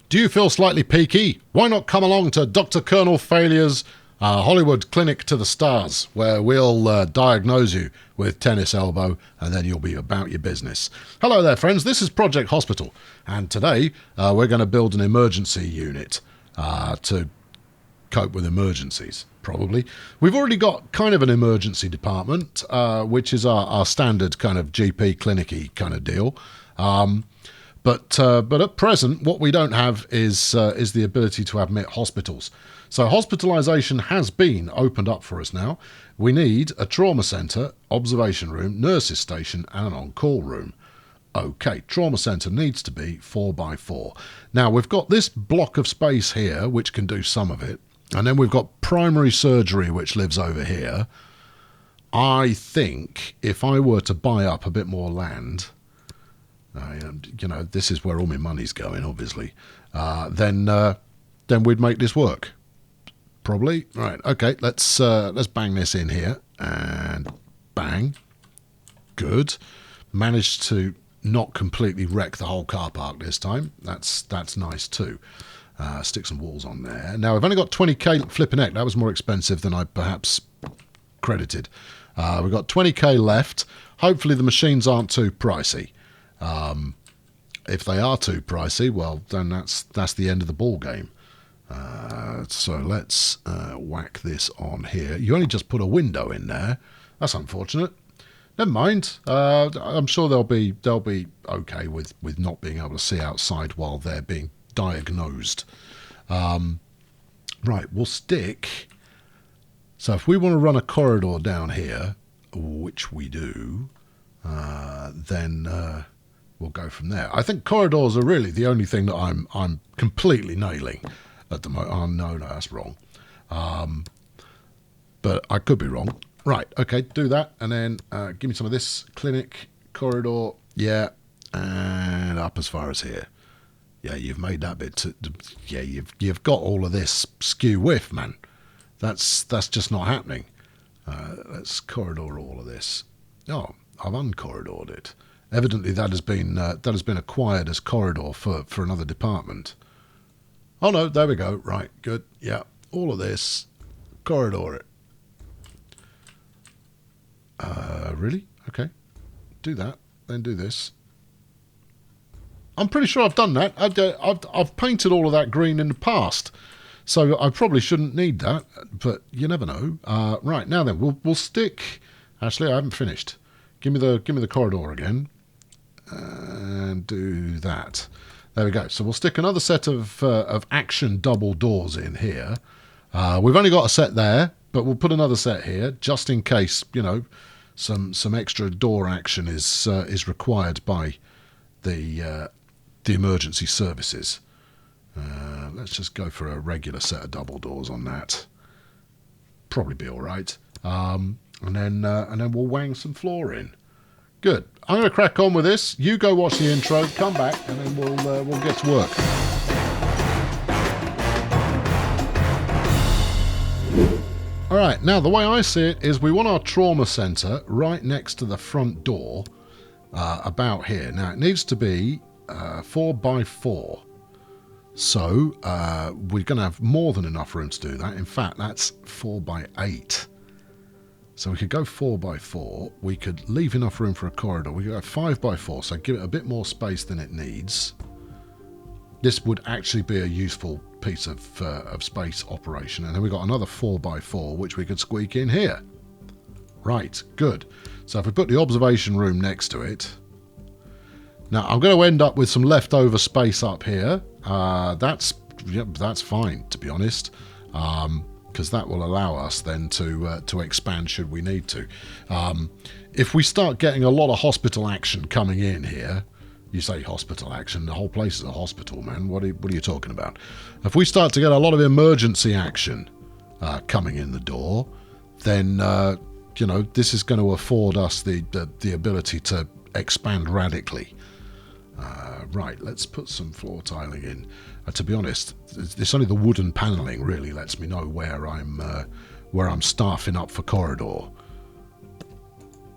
Do you feel slightly peaky? Why not come along to Dr. Colonel Failure's Hollywood Clinic to the Stars, where we'll diagnose you with tennis elbow and then you'll be about your business. Hello there, friends. This is Project Hospital, and today we're going to build an emergency unit to cope with emergencies, probably. We've already got kind of an emergency department, which is our standard kind of GP clinic-y kind of deal. But at present, what we don't have is the ability to admit hospitals. So hospitalisation has been opened up for us now. We need a trauma centre, observation room, nurses station and an on-call room. Okay, trauma centre needs to be 4x4. Now, we've got this block of space here, which can do some of it. And then we've got primary surgery, which lives over here. I think if I were to buy up a bit more land, you know, this is where all my money's going, obviously, then we'd make this work. Probably. Right, okay, let's bang this in here, and bang. Good. Managed to not completely wreck the whole car park this time. That's nice too. Stick some walls on there. Now, I've only got 20k flipping heck. That was more expensive than I perhaps credited. We've got 20k left. Hopefully the machines aren't too pricey. If they are too pricey, well, then that's the end of the ball game. So let's whack this on here. You only just put a window in there. That's unfortunate. Never mind. I'm sure they'll be okay with not being able to see outside while they're being diagnosed. Right, we'll stick. So if we want to run a corridor down here, which we do, then we'll go from there. I think corridors are really the only thing that I'm completely nailing at the moment. Oh, no, that's wrong. But I could be wrong. Right, okay, do that, and then give me some of this clinic corridor. Yeah, and up as far as here. Yeah, you've made that bit. Yeah, you've got all of this skew whiff, man. That's just not happening. Let's corridor all of this. Oh, I've uncorridored it. Evidently, that has been acquired as corridor for another department. Oh no, there we go. Right, good. Yeah, all of this, corridor it. Really? Okay. Do that, then do this. I'm pretty sure I've done that. I've painted all of that green in the past, so I probably shouldn't need that, but you never know. Right, now then, we'll stick. Actually, I haven't finished. Give me the corridor again, and do that. There we go. So we'll stick another set of action double doors in here. We've only got a set there, but we'll put another set here just in case, you know, some extra door action is required by the emergency services. Let's just go for a regular set of double doors on that. Probably be all right. And then we'll wang some floor in. Good. I'm going to crack on with this. You go watch the intro, come back, and then we'll get to work. All right. Now, the way I see it is we want our trauma centre right next to the front door, about here. Now, it needs to be 4x4. So we're going to have more than enough room to do that. In fact, that's 4x8. So we could go 4x4. We could leave enough room for a corridor. We could go 5x4, so give it a bit more space than it needs. This would actually be a useful piece of space operation. And then we've got another 4x4, which we could squeak in here. Right, good. So if we put the observation room next to it. Now, I'm going to end up with some leftover space up here. That's fine, to be honest. Because that will allow us then to expand should we need to. If we start getting a lot of hospital action coming in here, you say hospital action, the whole place is a hospital, man. What are you talking about? If we start to get a lot of emergency action coming in the door, then you know, this is going to afford us the ability to expand radically. Right, let's put some floor tiling in. To be honest, it's only the wooden panelling really lets me know where I'm staffing up for corridor.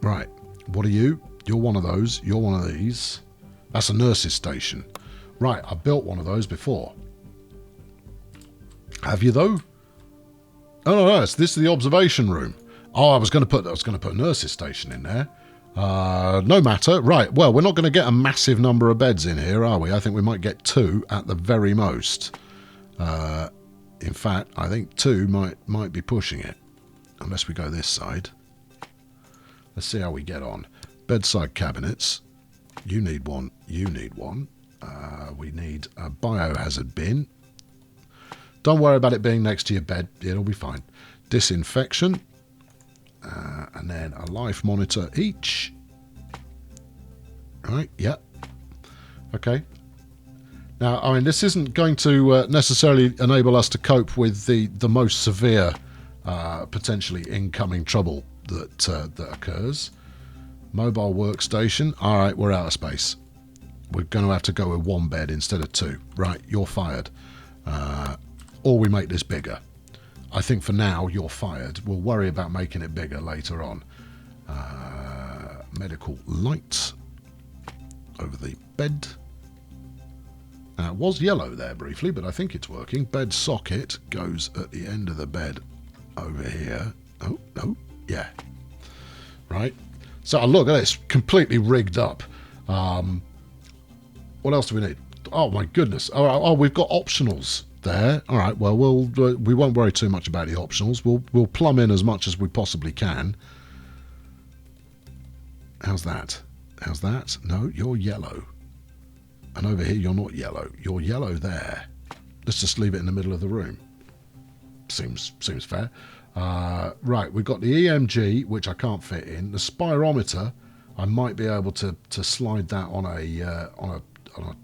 Right, what are you? You're one of those. You're one of these. That's a nurse's station. Right, I built one of those before. Have you though? Oh no, this is the observation room. Oh, I was going to put a nurse's station in there. No matter. Right, well, we're not going to get a massive number of beds in here, are we? I think we might get 2 at the very most. In fact, I think 2 might be pushing it. Unless we go this side. Let's see how we get on. Bedside cabinets. You need one. You need one. We need a biohazard bin. Don't worry about it being next to your bed. It'll be fine. Disinfection. And then a life monitor each. Right, yeah. Okay. Now, I mean, this isn't going to necessarily enable us to cope with the most severe, potentially incoming trouble that occurs. Mobile workstation. All right, we're out of space. We're going to have to go with 1 bed instead of 2. Right, you're fired. Or we make this bigger. I think for now, you're fired. We'll worry about making it bigger later on. Medical light over the bed. Now, it was yellow there briefly, but I think it's working. Bed socket goes at the end of the bed over here. Oh, no, yeah. Right. So, look at this, completely rigged up. What else do we need? Oh, my goodness. Oh, we've got optionals there. All right, well, we won't worry too much about the optionals. We'll plumb in as much as we possibly can. How's that? How's that? No, you're yellow. And over here, you're not yellow. You're yellow there. Let's just leave it in the middle of the room. Seems fair. Right, we've got the EMG, which I can't fit in. The spirometer, I might be able to slide that on a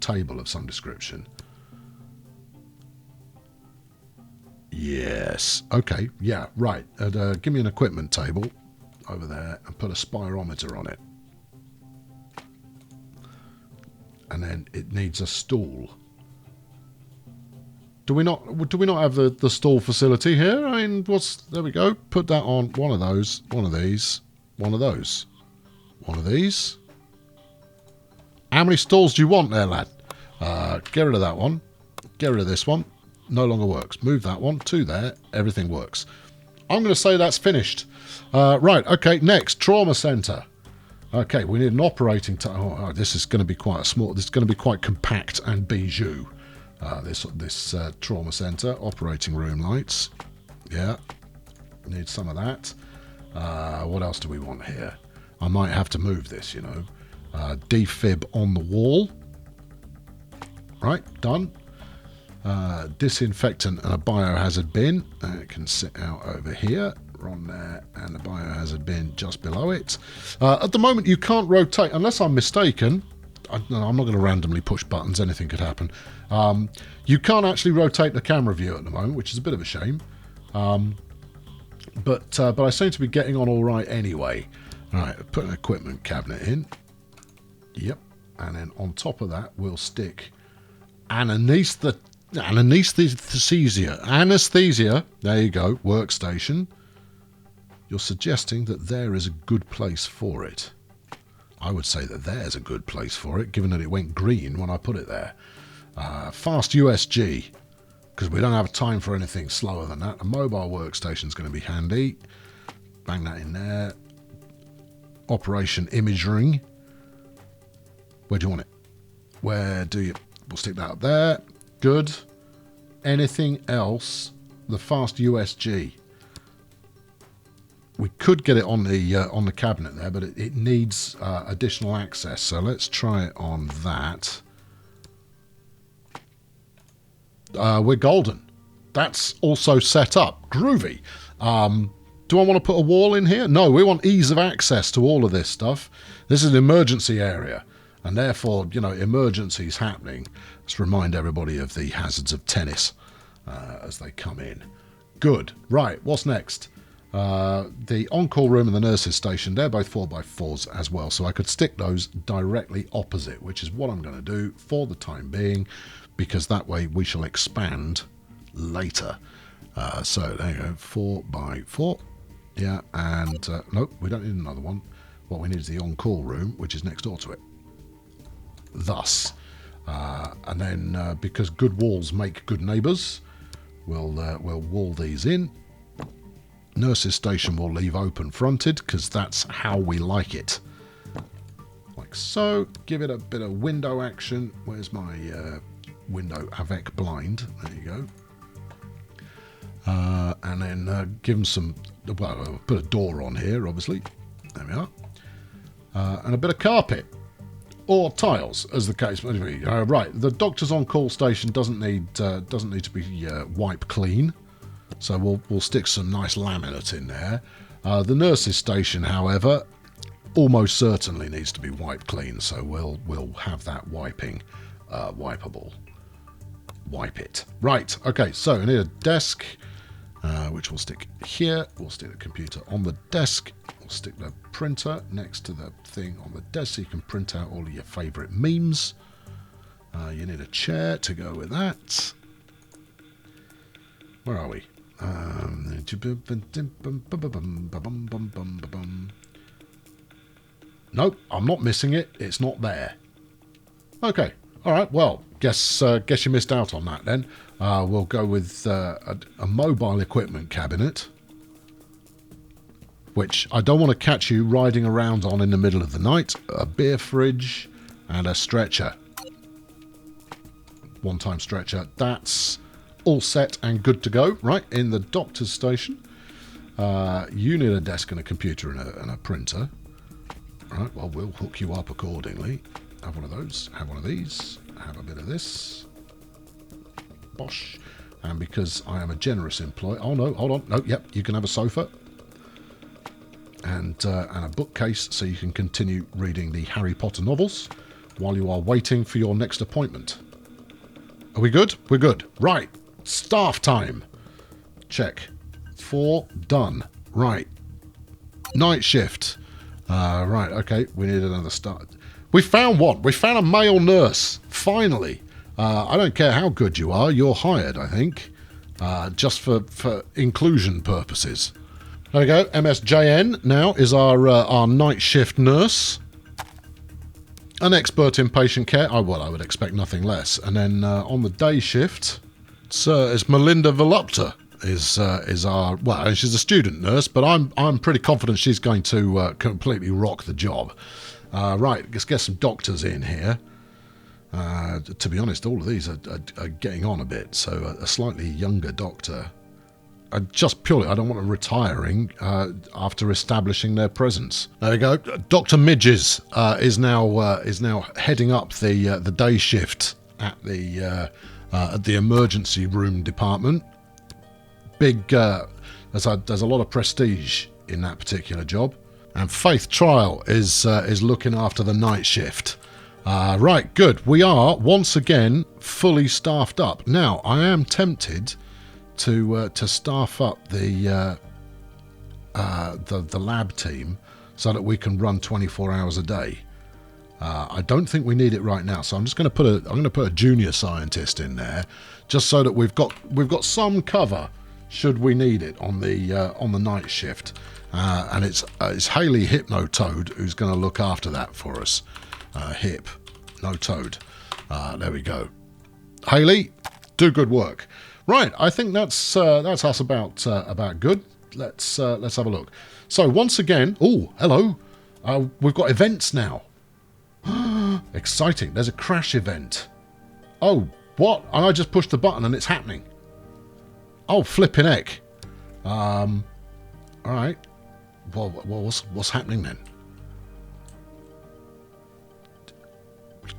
table of some description. Yes. Okay. Yeah. Right. Give me an equipment table over there and put a spirometer on it. And then it needs a stool. Do we not have the stall facility here? I mean, there we go. Put that on one of those, one of these, one of those, one of these. How many stalls do you want there, lad? Get rid of that one. Get rid of this one. No longer works. Move that one to there. Everything works. I'm going to say that's finished. Right. Okay. Next, trauma center. Okay, we need an operating. Oh, this is going to be quite a small. This is going to be quite compact and bijou. This trauma center, operating room lights. Yeah, need some of that. What else do we want here? I might have to move this, you know. Defib on the wall. Right, done. Disinfectant and a biohazard bin. It can sit out over here. On there, and the biohazard bin just below it. At the moment, you can't rotate, unless I'm mistaken. I'm not going to randomly push buttons. Anything could happen. You can't actually rotate the camera view at the moment, which is a bit of a shame. But I seem to be getting on all right anyway. All right, put an equipment cabinet in. Yep, and then on top of that, we'll stick anesthesia. Anesthesia. There you go. Workstation. You're suggesting that there is a good place for it. I would say that there's a good place for it, given that it went green when I put it there. Fast USG, because we don't have time for anything slower than that. A mobile workstation is going to be handy. Bang that in there. Operation imaging. Where do you want it? We'll stick that up there. Good. Anything else? The fast USG. We could get it on the cabinet there, but it needs additional access. So let's try it on that. We're golden. That's also set up. Groovy. Do I want to put a wall in here? No, we want ease of access to all of this stuff. This is an emergency area, and therefore, you know, emergencies happening. Let's remind everybody of the hazards of tennis as they come in. Good. Right, what's next? The on-call room and the nurses station, they're both 4x4s as well, so I could stick those directly opposite, which is what I'm going to do for the time being, because that way we shall expand later. So there you go, 4x4. Yeah, and nope, we don't need another one. What we need is the on-call room, which is next door to it. Thus, And then, because good walls make good neighbours, we'll wall these in. Nurse's station will leave open fronted because that's how we like it. Like so. Give it a bit of window action. Where's my window avec blind? There you go. And then give them some... Well, put a door on here, obviously. There we are. And a bit of carpet. Or tiles, as the case may be. Right, the doctor's on-call station doesn't need to be wipe clean. So we'll stick some nice laminate in there. The nurse's station, however, almost certainly needs to be wiped clean. So we'll have that wiping wipeable. Wipe it. Right, okay, so we need a desk, which we'll stick here. We'll stick the computer on the desk. We'll stick the printer next to the thing on the desk so you can print out all of your favourite memes. You need a chair to go with that. Where are we? Nope, I'm not missing it. It's not there. Okay. All right. Well, guess you missed out on that then. We'll go with a mobile equipment cabinet, which I don't want to catch you riding around on in the middle of the night. A beer fridge and a stretcher. One-time stretcher. That's all set and good to go, right, in the doctor's station. You need a desk and a computer and a printer. All right, well, we'll hook you up accordingly. Have one of those, have one of these, have a bit of this. Bosh. And because I am a generous employee... Oh, no, hold on. No, yep, you can have a sofa. And a bookcase so you can continue reading the Harry Potter novels while you are waiting for your next appointment. Are we good? We're good. Right. Staff time. Check. 4 done. Right. Night shift. Right, okay. We need another start. We found one. We found a male nurse. Finally. I don't care how good you are. You're hired, I think. Just for inclusion purposes. There we go. MSJN now is our night shift nurse. An expert in patient care. Oh, well, I would expect nothing less. And then on the day shift, it's Melinda Volupta is our... Well, she's a student nurse, but I'm pretty confident she's going to completely rock the job. Right, let's get some doctors in here. To be honest, all of these are getting on a bit. So a slightly younger doctor... just purely, I don't want them retiring after establishing their presence. There we go. Dr. Midges is now heading up the day shift at the emergency room department. Big, there's a lot of prestige in that particular job. And Faith Trial is looking after the night shift. Right, good. We are once again fully staffed up. Now, I am tempted to staff up the lab team so that we can run 24 hours a day. I don't think we need it right now, so I'm just going to put a junior scientist in there, just so that we've got some cover should we need it on the night shift. And it's Haley Hypnotoad who's going to look after that for us. Hip, no toad. There we go. Haley, do good work. Right, I think that's us about good. Let's have a look. So once again, oh, hello. We've got events now. Exciting. There's a crash event. Oh, what? And I just pushed the button and it's happening. Oh, flipping heck. All right. Well, what's happening then?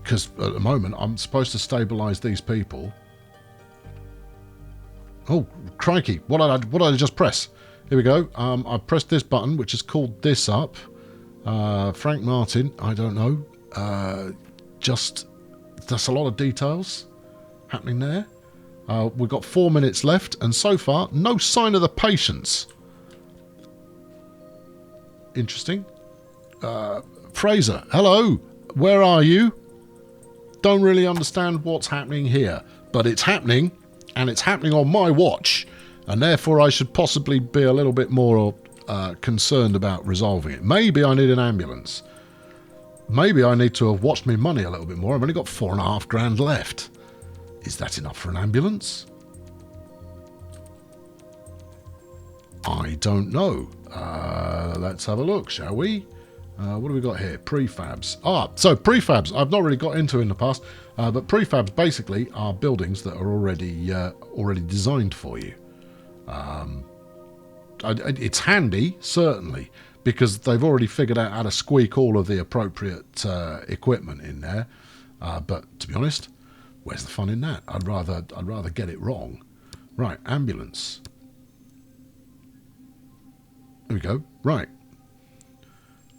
Because at the moment I'm supposed to stabilise these people. Oh, crikey. What did I just press? Here we go. I pressed this button, which has called this up. Frank Martin, I don't know. That's a lot of details happening there. We've got 4 minutes left, and so far, no sign of the patients. Interesting. Fraser, hello. Where are you? Don't really understand what's happening here, but it's happening. And it's happening on my watch, and therefore I should possibly be a little bit more concerned about resolving it. Maybe I need an ambulance. maybe I need to have watched my money a little bit more. I've only got £4.5 left. Is that enough for an ambulance? I don't know. Let's have a look, shall we? What do we got here? Prefabs. So prefabs I've not really got into in the past, but prefabs basically are buildings that are already designed for you. It's handy, certainly, because they've already figured out how to squeak all of the appropriate equipment in there. But to be honest, where's the fun in that? I'd rather get it wrong. Right, ambulance. There we go. Right.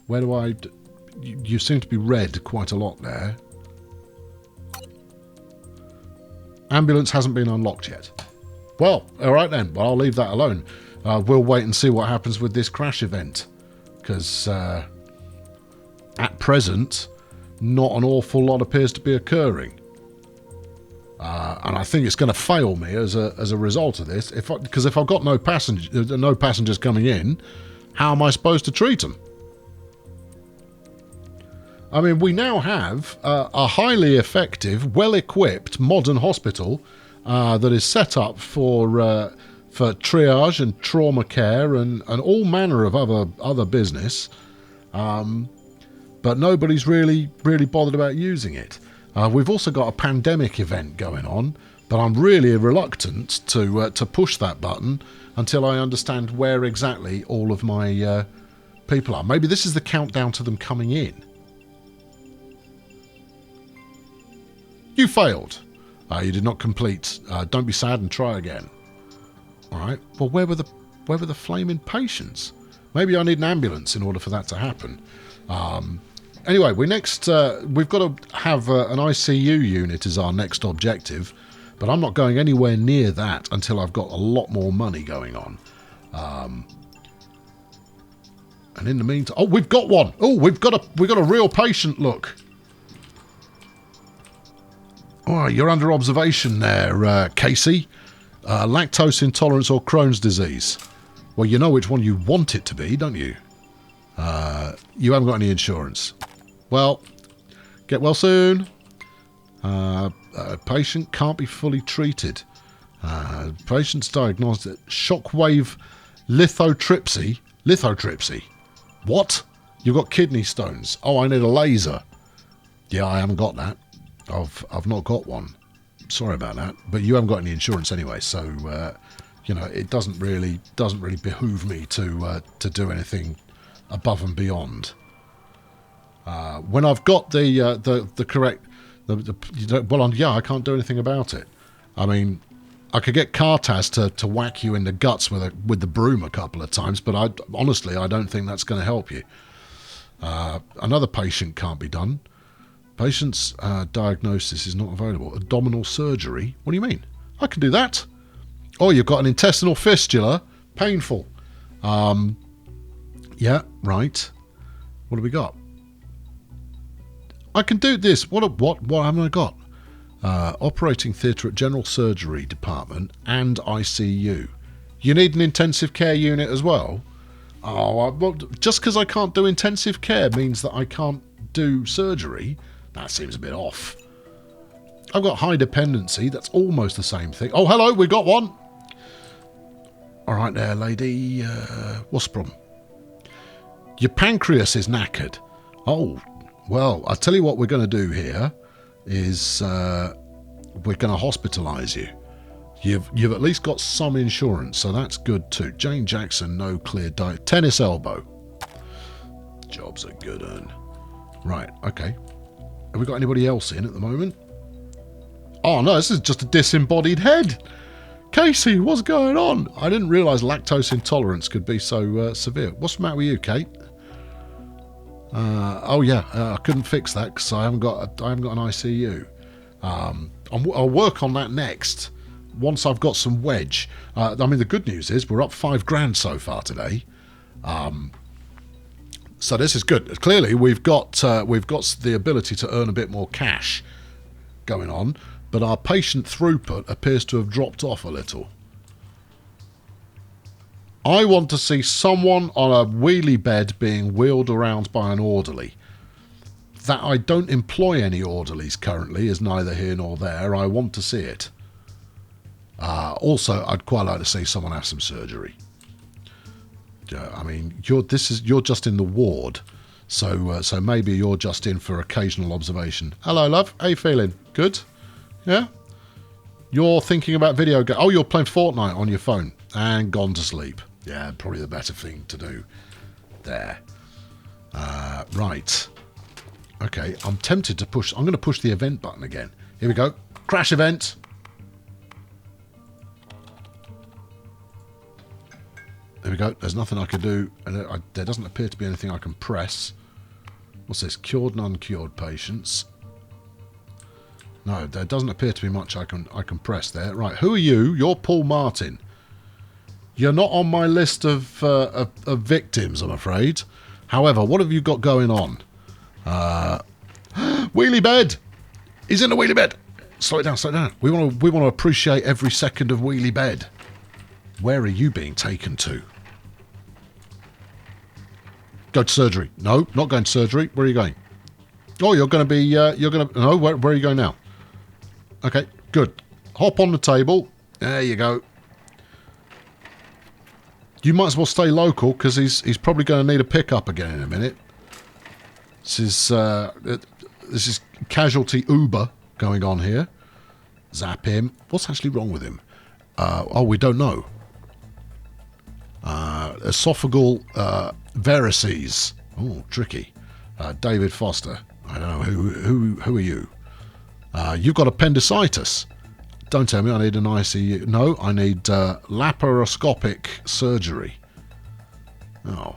Where do I... You seem to be red quite a lot there. Ambulance hasn't been unlocked yet. Well, all right then. Well, I'll leave that alone. We'll wait and see what happens with this crash event. Because at present, not an awful lot appears to be occurring. And I think it's going to fail me as a result of this. Because if I've got no passengers coming in, how am I supposed to treat them? I mean, we now have a highly effective, well-equipped modern hospital that is set up for triage and trauma care and all manner of other business, but nobody's really bothered about using it. We've also got a pandemic event going on, but I'm really reluctant to push that button until I understand where exactly all of my people are. Maybe this is the countdown to them coming in. You failed. You did not complete. Don't be sad and try again. All right. Well, where were the flaming patients? Maybe I need an ambulance in order for that to happen. Anyway, we've got to have an ICU unit as our next objective, but I'm not going anywhere near that until I've got a lot more money going on. And in the meantime, oh, we've got one. Oh, we've got a real patient. Look. Oh, you're under observation there, Casey. Lactose intolerance or Crohn's disease. Well, you know which one you want it to be, don't you? You haven't got any insurance. Well, get well soon. Patient can't be fully treated. Patient's diagnosed at shockwave lithotripsy. Lithotripsy? What? You've got kidney stones. Oh, I need a laser. Yeah, I haven't got that. I've not got one. Sorry about that. But you haven't got any insurance anyway, so you know, it doesn't really behoove me to do anything above and beyond. When I've got the correct, yeah, I can't do anything about it. I mean, I could get Cartaz to whack you in the guts with the broom a couple of times, but honestly, I don't think that's going to help you. Another patient can't be done. Patient's diagnosis is not available. Abdominal surgery? What do you mean? I can do that. Oh, you've got an intestinal fistula. Painful. Yeah, right. What have we got? I can do this. What haven't I got? Operating theatre at General Surgery Department and ICU. You need an intensive care unit as well? Oh, well, just because I can't do intensive care means that I can't do surgery? That seems a bit off. I've got high dependency. That's almost the same thing. Oh, hello, we got one. All right there, lady. What's the problem? Your pancreas is knackered. Oh, well, I'll tell you what we're going to do here is we're going to hospitalise you. You've at least got some insurance, so that's good too. Jane Jackson, no clear diet. Tennis elbow. Job's a good un. Right, okay. Have we got anybody else in at the moment? Oh no, this is just a disembodied head. Casey, what's going on? I didn't realise lactose intolerance could be so severe. What's the matter with you, Kate? Oh yeah, I couldn't fix that because I haven't got an ICU. I'll work on that next once I've got some wedge. I mean, the good news is we're up £5,000 so far today. So this is good. Clearly, we've got the ability to earn a bit more cash going on, but our patient throughput appears to have dropped off a little. I want to see someone on a wheelie bed being wheeled around by an orderly. That I don't employ any orderlies currently is neither here nor there. I want to see it. Also, I'd quite like to see someone have some surgery. I mean, you're just in the ward, so maybe you're just in for occasional observation. Hello, love. How you feeling? Good? Yeah? You're thinking about video games. Oh, you're playing Fortnite on your phone and gone to sleep. Yeah, probably the better thing to do there. Right. Okay, I'm tempted to push. I'm going to push the event button again. Here we go. Crash event. There we go. There's nothing I can do. And there doesn't appear to be anything I can press. What's this? Cured and uncured patients. No, there doesn't appear to be much I can press there. Right, who are you? You're Paul Martin. You're not on my list of victims, I'm afraid. However, what have you got going on? Wheelie bed! He's in the wheelie bed! Slow it down, slow it down. We want to appreciate every second of wheelie bed. Where are you being taken to? Go to surgery. No, not going to surgery. Where are you going? Oh, you're going to be... No, where are you going now? Okay, good. Hop on the table. There you go. You might as well stay local, because he's probably going to need a pickup again in a minute. This is casualty Uber going on here. Zap him. What's actually wrong with him? Oh, we don't know. Esophageal varices. Oh, tricky. David Foster. I don't know. Who are you? You've got appendicitis. Don't tell me I need an ICU. No, I need laparoscopic surgery. Oh.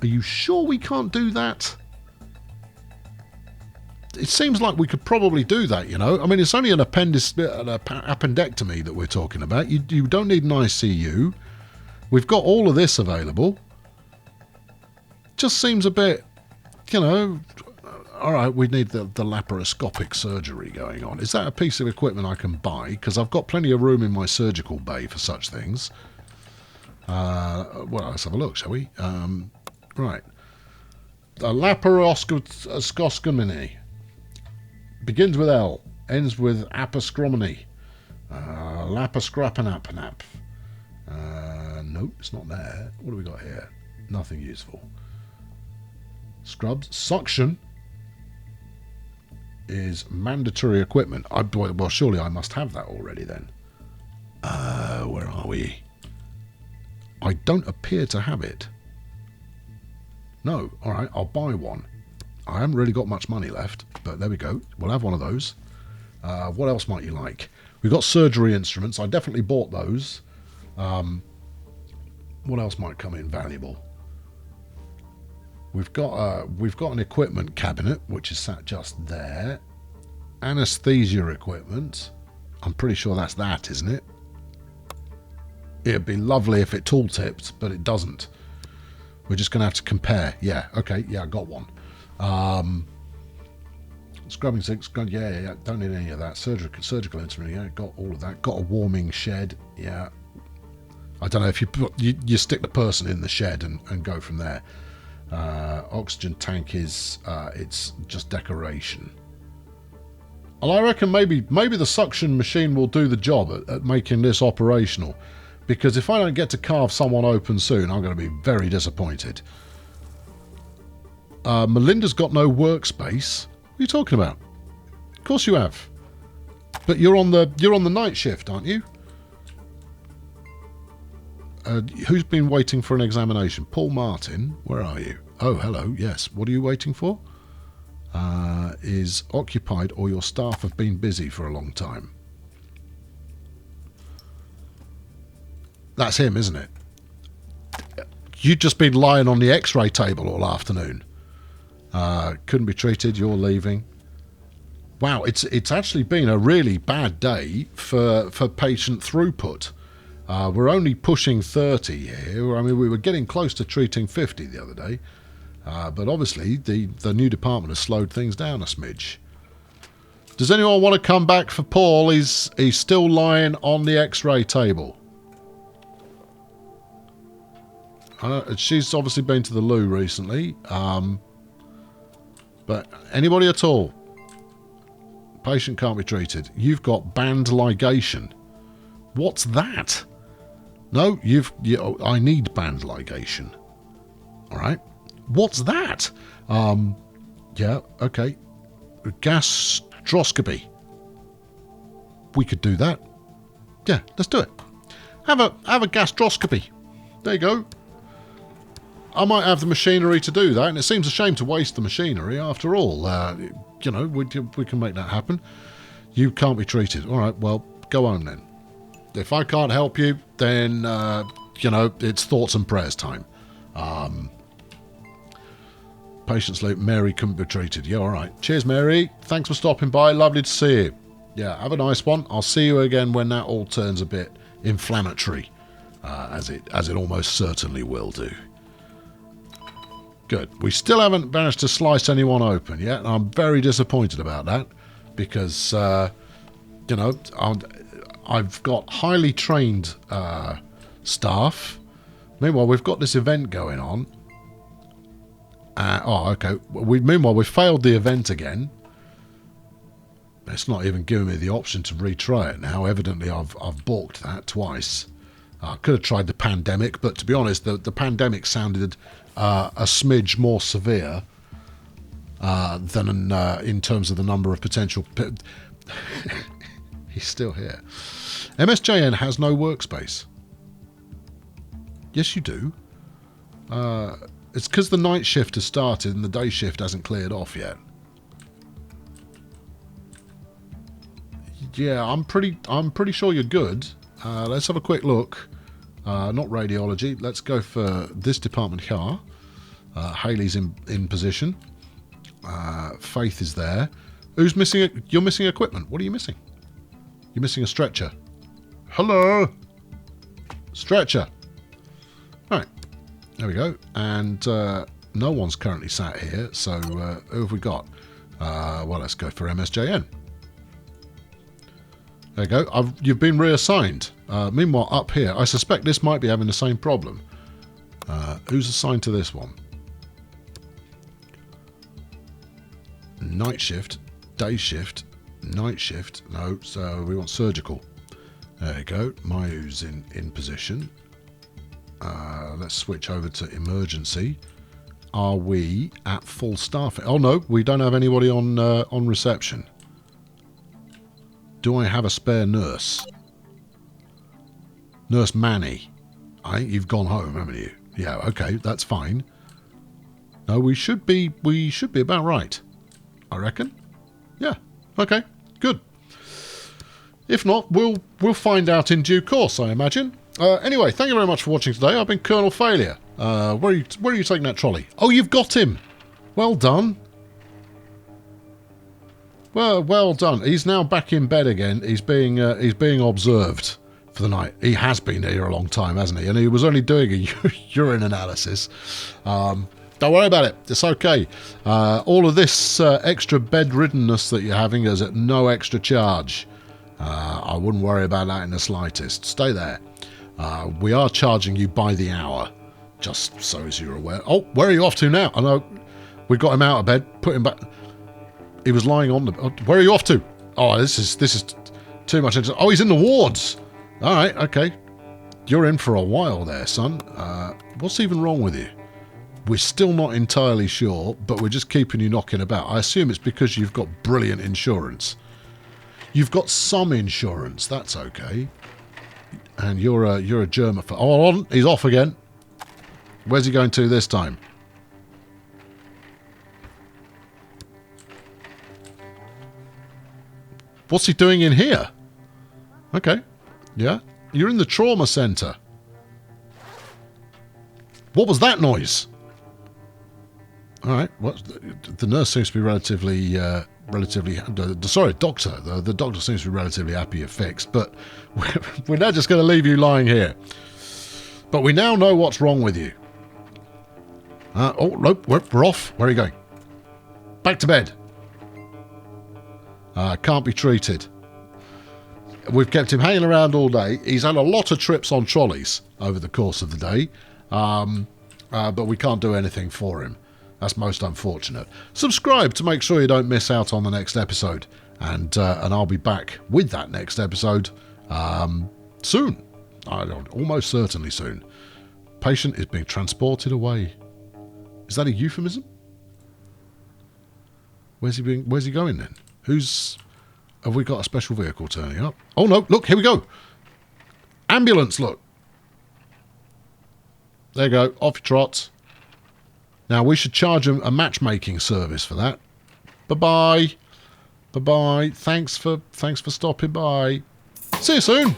Are you sure we can't do that? It seems like we could probably do that, you know. I mean, it's only an appendectomy that we're talking about. You don't need an ICU. We've got all of this available. Just seems a bit, you know... All right, we need the laparoscopic surgery going on. Is that a piece of equipment I can buy? Because I've got plenty of room in my surgical bay for such things. Well, let's have a look, shall we? Right. A laparoscopy begins with L, ends with aposcromony. Laparoscrapanap. No, it's not there. What do we got here? Nothing useful. Scrubs. Suction is mandatory equipment. Well, surely I must have that already then. Where are we? I don't appear to have it. No, all right, I'll buy one. I haven't really got much money left, but there we go. We'll have one of those. What else might you like? We've got surgery instruments. I definitely bought those. What else might come in valuable? We've got an equipment cabinet, which is sat just there. Anesthesia equipment. I'm pretty sure that's that, isn't it? It'd be lovely if it tool-tipped, but it doesn't. We're just going to have to compare. Yeah, okay, yeah, I got one. Scrubbing sinks, yeah, don't need any of that. Surgical instrument, yeah, got all of that. Got a warming shed, yeah. I don't know if you stick the person in the shed and go from there. Oxygen tank is it's just decoration. And I reckon maybe the suction machine will do the job at making this operational, because if I don't get to carve someone open soon, I'm going to be very disappointed. Melinda's got no workspace. What are you talking about? Of course you have. But you're on the night shift, aren't you? Who's been waiting for an examination? Paul Martin, where are you? Oh, hello, yes. What are you waiting for? Is occupied or your staff have been busy for a long time. That's him, isn't it? You've just been lying on the x-ray table all afternoon. Couldn't be treated, you're leaving. Wow, it's actually been a really bad day for patient throughput. We're only pushing 30 here. I mean, we were getting close to treating 50 the other day. But obviously, the new department has slowed things down a smidge. Does anyone want to come back for Paul? He's still lying on the x-ray table. She's obviously been to the loo recently. But anybody at all? Patient can't be treated. You've got band ligation. What's that? No, I need band ligation. All right. What's that? Yeah, okay. Gastroscopy. We could do that. Yeah, let's do it. Have a gastroscopy. There you go. I might have the machinery to do that, and it seems a shame to waste the machinery after all. You know, we can make that happen. You can't be treated. All right, well, go on then. If I can't help you, then, you know, it's thoughts and prayers time. Patient's late. Mary couldn't be treated. Yeah, all right. Cheers, Mary. Thanks for stopping by. Lovely to see you. Yeah, have a nice one. I'll see you again when that all turns a bit inflammatory, as it almost certainly will do. Good. We still haven't managed to slice anyone open yet, and I'm very disappointed about that because, you know, I've got highly trained staff. Meanwhile, we've got this event going on. Okay. Meanwhile, we failed the event again. It's not even giving me the option to retry it now. Evidently, I've balked that twice. I could have tried the pandemic, but to be honest, the pandemic sounded a smidge more severe than in terms of the number of potential... He's still here. MSJN has no workspace. Yes, you do. It's because the night shift has started and the day shift hasn't cleared off yet. Yeah, I'm pretty sure you're good. Let's have a quick look. Not radiology. Let's go for this department here. Haley's in position. Faith is there. Who's missing? You're missing equipment. What are you missing? You're missing a stretcher. Hello. Stretcher. Right. There we go. And no one's currently sat here. So who have we got? Well, let's go for MSJN. There you go. You've been reassigned. Meanwhile, up here, I suspect this might be having the same problem. Who's assigned to this one? Night shift, day shift, night shift. No, so we want surgical. There you go. Mayu's in position. Let's switch over to emergency. Are we at full staffing? Oh no, we don't have anybody on reception. Do I have a spare nurse? Nurse Manny. I think you've gone home, haven't you? Yeah, okay, that's fine. No, we should be about right. I reckon. Yeah. Okay. Good. If not, we'll find out in due course, I imagine. Anyway, thank you very much for watching today. I've been Colonel Failure. Where are you taking that trolley? Oh, you've got him. Well done. Well done. He's now back in bed again. He's being observed for the night. He has been here a long time, hasn't he? And he was only doing a urine analysis. Don't worry about it. It's okay. All of this extra bedriddenness that you're having is at no extra charge. I wouldn't worry about that in the slightest. Stay there. We are charging you by the hour, just so as you're aware. Oh, where are you off to now? I know we got him out of bed, put him back. He was lying on the... Oh, where are you off to? Oh, this is too much. Oh, he's in the wards. All right, okay. You're in for a while there, son. What's even wrong with you? We're still not entirely sure, but we're just keeping you knocking about. I assume it's because you've got brilliant insurance. You've got some insurance. That's okay. And you're a germaphobe. Oh, hold on. He's off again. Where's he going to this time? What's he doing in here? Okay. Yeah. You're in the trauma centre. What was that noise? All right. What? The nurse seems to be relatively... sorry, doctor. The doctor seems to be relatively happy you're fixed, but we're now just going to leave you lying here. But we now know what's wrong with you. Oh, nope. We're off. Where are you going? Back to bed. Can't be treated. We've kept him hanging around all day. He's had a lot of trips on trolleys over the course of the day. But we can't do anything for him. That's most unfortunate. Subscribe to make sure you don't miss out on the next episode. And I'll be back with that next episode soon. Almost certainly soon. Patient is being transported away. Is that a euphemism? Where's he going then? Have we got a special vehicle turning up? Oh no, look, here we go. Ambulance, look. There you go, off your trot. Now we should charge him a matchmaking service for that. Bye-bye. Bye-bye. Thanks for stopping by. See you soon.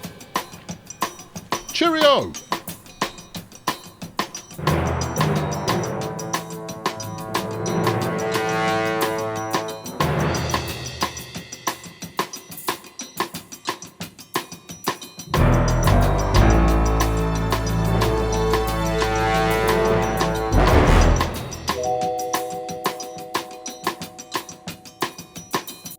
Cheerio.